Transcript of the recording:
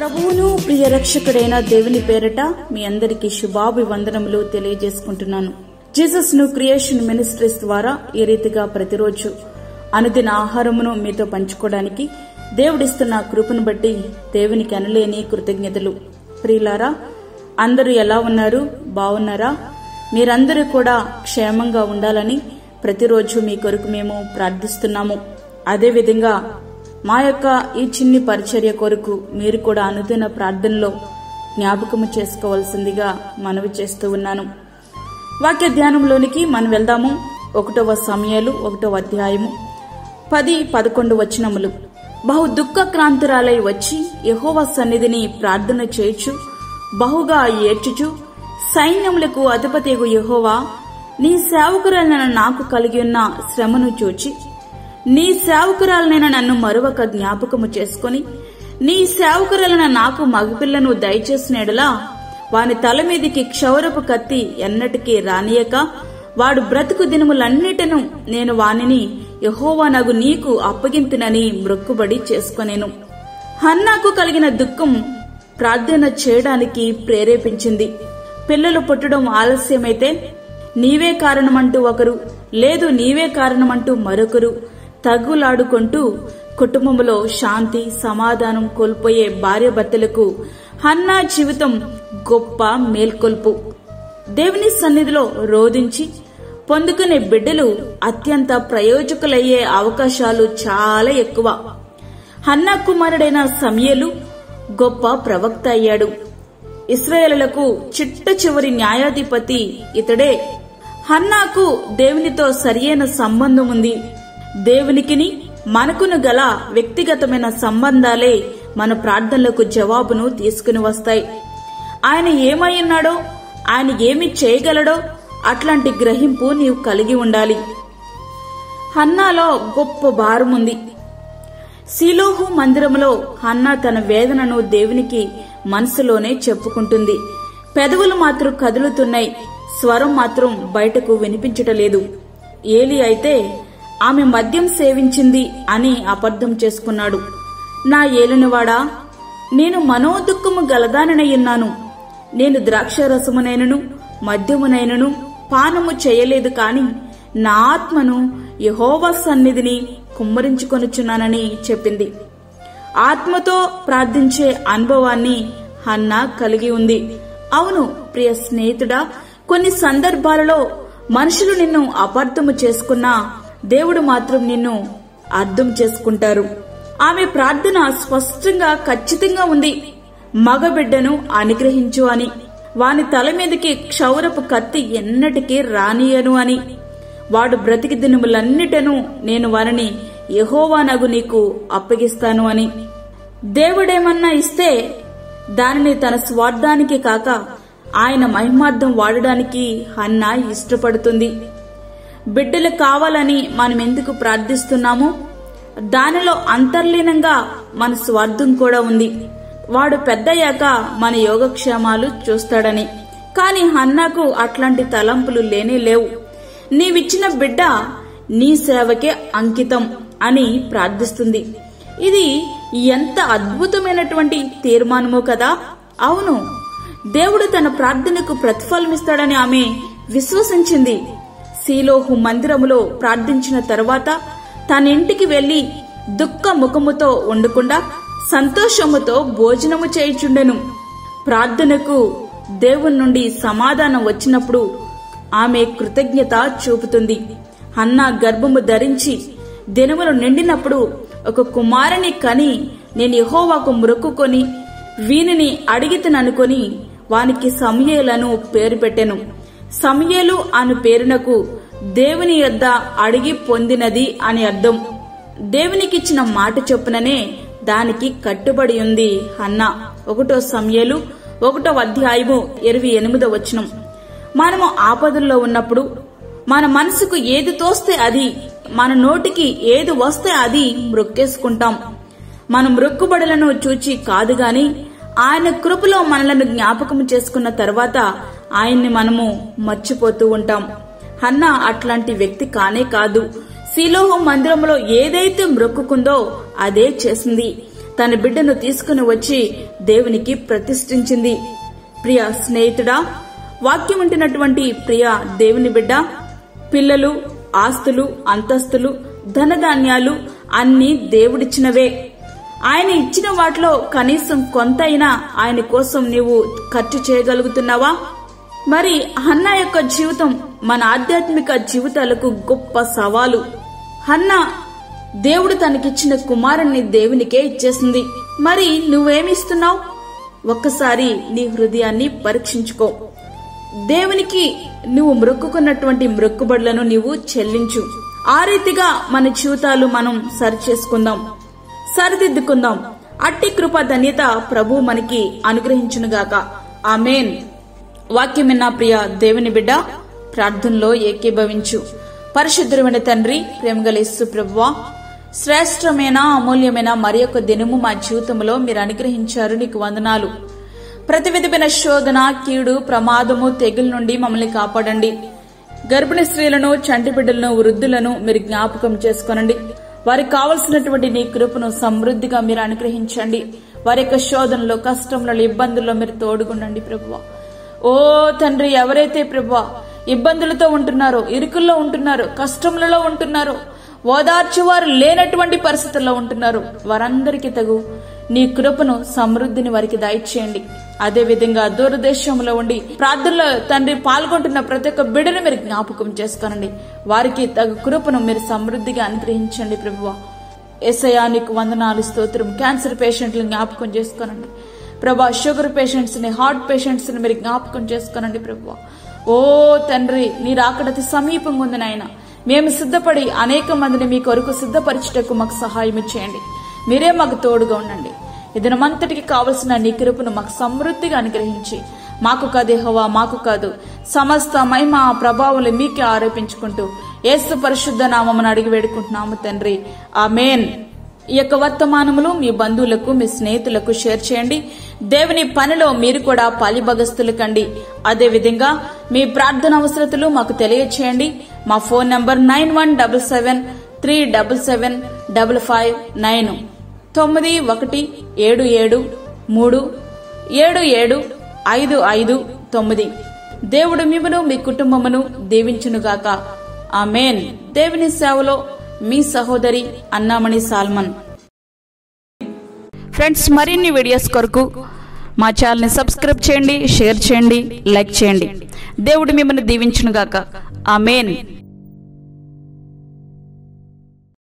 ప్రభువును ప్రియ రక్షకుడైన దేవుని పేరట మీ అందరికీ శుభాభివందనములు తెలియజేసుకుంటున్నాను. జీసస్ ను క్రియేషన్ మినిస్ట్రీస్ ద్వారా ఈ రీతిగా ప్రతిరోజు అనుదిన ఆహారమును మీతో పంచుకోవడానికి దేవుడిస్తున్న కృపను బట్టి దేవునికి అనలేని కృతజ్ఞతలు. ప్రియులారా, అందరూ ఎలా ఉన్నారు? బాగున్నారా? మీరందరూ కూడా క్షేమంగా ఉండాలని ప్రతిరోజు మీ కొరకు మేము ప్రార్థిస్తున్నాము. అదేవిధంగా మా యొక్క ఈ చిన్ని పరిచర్య కొరకు మీరు కూడా అనుదిన ప్రార్థనలో జ్ఞాపకము చేసుకోవాల్సిందిగా మనవి చేస్తూ ఉన్నాను. వాక్య ధ్యానంలోనికి మనం వెళ్దాము. 1వ సమూయేలు 1వ అధ్యాయము 10-11 వచనములు. బహు దుఃఖక్రాంతురాలై వచ్చి యెహోవా సన్నిధిని ప్రార్థన చేయుచు బహుగా ఏడ్చుచు, సైన్యములకు అధిపతియగు యెహోవా, నీ సేవకురాలైన నాకు కలిగి ఉన్న శ్రమను చూచి నీ సేవకురాలనైన నన్ను మరొక జ్ఞాపకము చేసుకుని నీ సేవకురాలైన నాకు మగపిల్లను దయచేసిన ఎడలా వాని తల మీదికి క్షౌరపు కత్తి ఎన్నటికీ రానియక వాడు బ్రతుకు దినములన్నిటను నేను వానిని యెహోవానగు నీకు అప్పగింతునని మ్రొక్కుబడి చేసుకొనేను. హన్నాకు కలిగిన దుఃఖం ప్రార్థన చేయడానికి ప్రేరేపించింది. పిల్లలు పుట్టడం ఆలస్యమైతే నీవే కారణమంటూ ఒకరు, లేదు నీవే కారణమంటూ మరొకరు తగులాడుకుంటూ కుటుంబంలో శాంతి సమాధానం కోల్పోయే భార్యాభర్తలకు హన్నా జీవితం గొప్ప మేల్కొల్పు. దేవుని సన్నిధిలో రోధించి పొందుకునే బిడ్డలు అత్యంత ప్రయోజకులయ్యే అవకాశాలు చాలా ఎక్కువ. హన్నా కుమారుడైన సమూయేలు గొప్ప ప్రవక్త అయ్యాడు. ఇశ్రాయేలులకు చిట్ట చివరి న్యాయాధిపతి ఇతడే. హన్నాకు దేవునితో సరియైన సంబంధం ఉంది. దేవునికిని మనకును గల వ్యక్తిగతమైన సంబంధాలే మన ప్రార్థనలకు జవాబును తీసుకుని వస్తాయి. ఆయన ఏమై ఉన్నాడో, ఆయన ఏమి చేయగలడో అట్లాంటి గ్రహింపు నీవు కలిగి ఉండాలి. హన్నాలో గొప్ప భారం ఉంది. షిలోహు మందిరములో హన్నా తన వేదనను దేవునికి మనసులోనే చెప్పుకుంటుంది. పెదవులు మాత్రం కదులుతున్నాయి, స్వరం మాత్రం బయటకు వినిపించటలేదు. ఏలీ అయితే ఆమె మద్యం సేవించింది అని అబద్ధం చేసుకున్నాడు. నా ఏలినవాడా, నేను మనోదుఃఖము గలదాననయ్యున్నాను. నేను ద్రాక్షరసమునైనను మద్యమునైనను పానము చేయలేదు, కాని నా ఆత్మను యెహోవా సన్నిధిని కుమ్మరించుకొనుచున్నానని చెప్పింది. ఆత్మతో ప్రార్థించే అనుభవాన్ని హన్నా కలిగి ఉంది. అవును ప్రియ స్నేహితుడా, కొన్ని సందర్భాలలో మనుషులు నిన్ను అపార్థము చేసుకున్నా దేవుడు మాత్రం నిన్ను అర్థం చేసుకుంటారు. ఆమె ప్రార్థన స్పష్టంగా ఖచ్చితంగా ఉంది. మగబిడ్డను అనుగ్రహించు అని, వాని తల మీదకి క్షౌరపు కత్తి ఎన్నటికీ రానియను అని, వాడు బ్రతికి దినములన్నిటను నేను వారిని యెహోవానగు నీకు అప్పగిస్తాను అని. దేవుడేమన్నా ఇస్తే దానిని తన స్వార్థానికి కాక ఆయన మహిమార్థం వాడడానికి హన్నా ఇష్టపడుతుంది. బిడ్డలు కావాలని మనం ఎందుకు ప్రార్థిస్తున్నామో దానిలో అంతర్లీనంగా మన స్వార్థం కూడా ఉంది. వాడు పెద్దయ్యాక మన యోగక్షేమాలు చూస్తాడని. కాని హన్నాకు అట్లాంటి తలంపులు లేనే లేవు. నీవిచ్చిన బిడ్డ నీ సేవకే అంకితం అని ప్రార్థిస్తుంది. ఇది ఎంత అద్భుతమైనటువంటి తీర్మానమో కదా. అవును, దేవుడు తన ప్రార్థనకు ప్రతిఫలమిస్తాడని ఆమె విశ్వసించింది. షిలోహు మందిరములో ప్రార్థించిన తరువాత తన ఇంటికి వెళ్లి దుఃఖ ముఖముతో ఉండకుండా సంతోషముతో భోజనము చేయుచుండెను. ప్రార్థనకు దేవుని నుండి సమాధానం వచ్చినప్పుడు ఆమె కృతజ్ఞత చూపుతుంది. హన్నా గర్భము ధరించి దినములు నిండినప్పుడు ఒక కుమారుని కని నేను యెహోవాకు మ్రొక్కుకొని వీనిని అడిగితననుకొని వానికి సమూయేలను పేరు పెట్టెను. సమూయేలు అను పేరునకు దేవుని యొద్ద అడిగి పొందినది అని అర్థం. దేవునికిచ్చిన మాట చొప్పుననే దానికి కట్టుబడి ఉంది హన్నా. 1వ సమూయేలు 1వ అధ్యాయము 28వ వచనం. మనము ఆపదల్లో ఉన్నప్పుడు మన మనసుకు ఏది తోస్తే అది, మన నోటికి ఏది వస్తే అది మ్రొక్కేసుకుంటాం. మన మ్రొక్కుబడులను చూచి కాదు గాని ఆయన కృపలో మనలను జ్ఞాపకం చేసుకున్న తర్వాత ఆయన్ని మనము మర్చిపోతూ ఉంటాం. హన్నా అట్లాంటి వ్యక్తి కానే కాదు. షిలోహు మందిరంలో ఏదైతే మ్రొక్కుకుందో అదే చేసింది. తన బిడ్డను తీసుకుని వచ్చి దేవునికి ప్రతిష్ఠించింది. ప్రియ స్నేహితుడా, వాక్యం ఉంటున్నటువంటి ప్రియ దేవుని బిడ్డ, పిల్లలు, ఆస్తులు, అంతస్తులు, ధనధాన్యాలు అన్నీ దేవుడిచ్చినవే. ఆయన ఇచ్చిన వాటిలో కనీసం కొంతైనా ఆయన కోసం నీవు ఖర్చు చేయగలుగుతున్నావా? మరి హన్నా యొక్క జీవితం మన ఆధ్యాత్మిక జీవితాలకు గొప్ప సవాలు. హన్నా దేవుడు తనకిచ్చిన కుమారుణ్ణి దేవునికే ఇచ్చేసింది. మరి నువ్వేమిస్తున్నావు? ఒక్కసారి నీ హృదయాన్ని పరీక్షించుకో. దేవునికి నువ్వు మొక్కుకున్నటువంటి మొక్కుబడులను నీవు చెల్లించు. ఆ రీతిగా మన జీవితాలు మనం సరిచేసుకుందాం, సరిదిద్దుకుందాం. అట్టి కృప ధన్యత ప్రభు మనకి అనుగ్రహించునుగాక. ఆమేన్. వాక్యం విన్న ప్రియ దేవుని బిడ్డ, ప్రార్థనలో ఏకీభవించు. పరిశుద్ధుడైన తండ్రి, ప్రేమగల యేసు ప్రభువా, శ్రేష్టమైన అమూల్యమైన మరి యొక్క దినము మా జీవితంలో మీరు అనుగ్రహించారు. నీకు వందనాలు. ప్రతి విధమైన శోధన, కీడు, ప్రమాదము, తెగుల నుండి మమ్మల్ని కాపాడండి. గర్భిణీ స్త్రీలను, చంటి బిడ్డలను, వృద్ధులను మీరు జ్ఞాపకం చేసుకోనండి. వారికి కావలసినటువంటి నీ కృపను సమృద్ధిగా మీరు అనుగ్రహించండి. వారి యొక్క శోధనలో, కష్టంలో, ఇబ్బందుల్లో మీరు తోడుగుండండి ప్రభువా. ఓ తండ్రి, ఎవరైతే ప్రభువా ఇబ్బందులతో ఉంటున్నారో, ఇరుకుల్లో ఉంటున్నారో, కష్టములలో ఉంటున్నారో, ఓదార్చేవారు లేనటువంటి పరిస్థితుల్లో ఉంటున్నారు, వారందరికీ తగు నీ కృపను సమృద్ధిని వారికి దయచేయండి. అదేవిధంగా దూరదేశంలో ఉండి ప్రార్థనలో తండ్రి పాల్గొంటున్న ప్రతి ఒక్క బిడ్డను మీరు జ్ఞాపకం చేసుకోనండి. వారికి తగు కృపను మీరు సమృద్ధిగా అనుగ్రహించండి ప్రభువా. యేసయ్యా నీకు వందనాలు, స్తోత్రం. క్యాన్సర్ పేషెంట్లను జ్ఞాపకం చేసుకోనండి ప్రభా. షుగర్ పేషెంట్స్ ని, హార్ట్ పేషెంట్స్ ని మీరు జ్ఞాపకం చేసుకోనండి ప్రభువా. ఓ తండ్రి, నీ రాకడతి సమీపంగా ఉంది నాయన. మేము సిద్ధపడి అనేక మందిని మీ కొరకు సిద్ధపరచుటకు మాకు సహాయం చేయండి. మీరే మాకు తోడుగా ఉండండి. ఈ దినమంతటికి కావలసిన నీ కృపను మాకు సమృద్ధిగా అనుగ్రహించి, మాకు కాదు యెహోవా, మాకు కాదు, సమస్త మహిమ ప్రభావాలు మీకే ఆరోపించుకుంటూ యేసు పరిశుద్ధ నామమున అడిగి వేడుకుంటున్నాము తండ్రి. ఆమేన్. ఈ యొక్క వర్తమానములు మీ బంధువులకు, మీ స్నేహితులకు షేర్ చేయండి. దేవుని పనిలో మీరు కూడా పాలిభాగస్తులు కండి. అదేవిధంగా మీ ప్రార్థన అవసరతలు మాకు తెలియచేయండి. మా ఫోన్ నంబర్ 9177377559 917737375559. దేవుడు మిమ్మును మీ కుటుంబమును దీవించునుగాక. ఆమేన్. దేవుని సేవలో మీ సహోదరి అన్నామణి సాల్మన్. ఫ్రెండ్స్, మరిన్ని వీడియోస్ కొరకు మా ఛానల్ని సబ్స్క్రైబ్ చేయండి, షేర్ చేయండి, లైక్ చేయండి. దేవుడు మిమ్మల్ని దీవించునుగాక. ఆమేన్.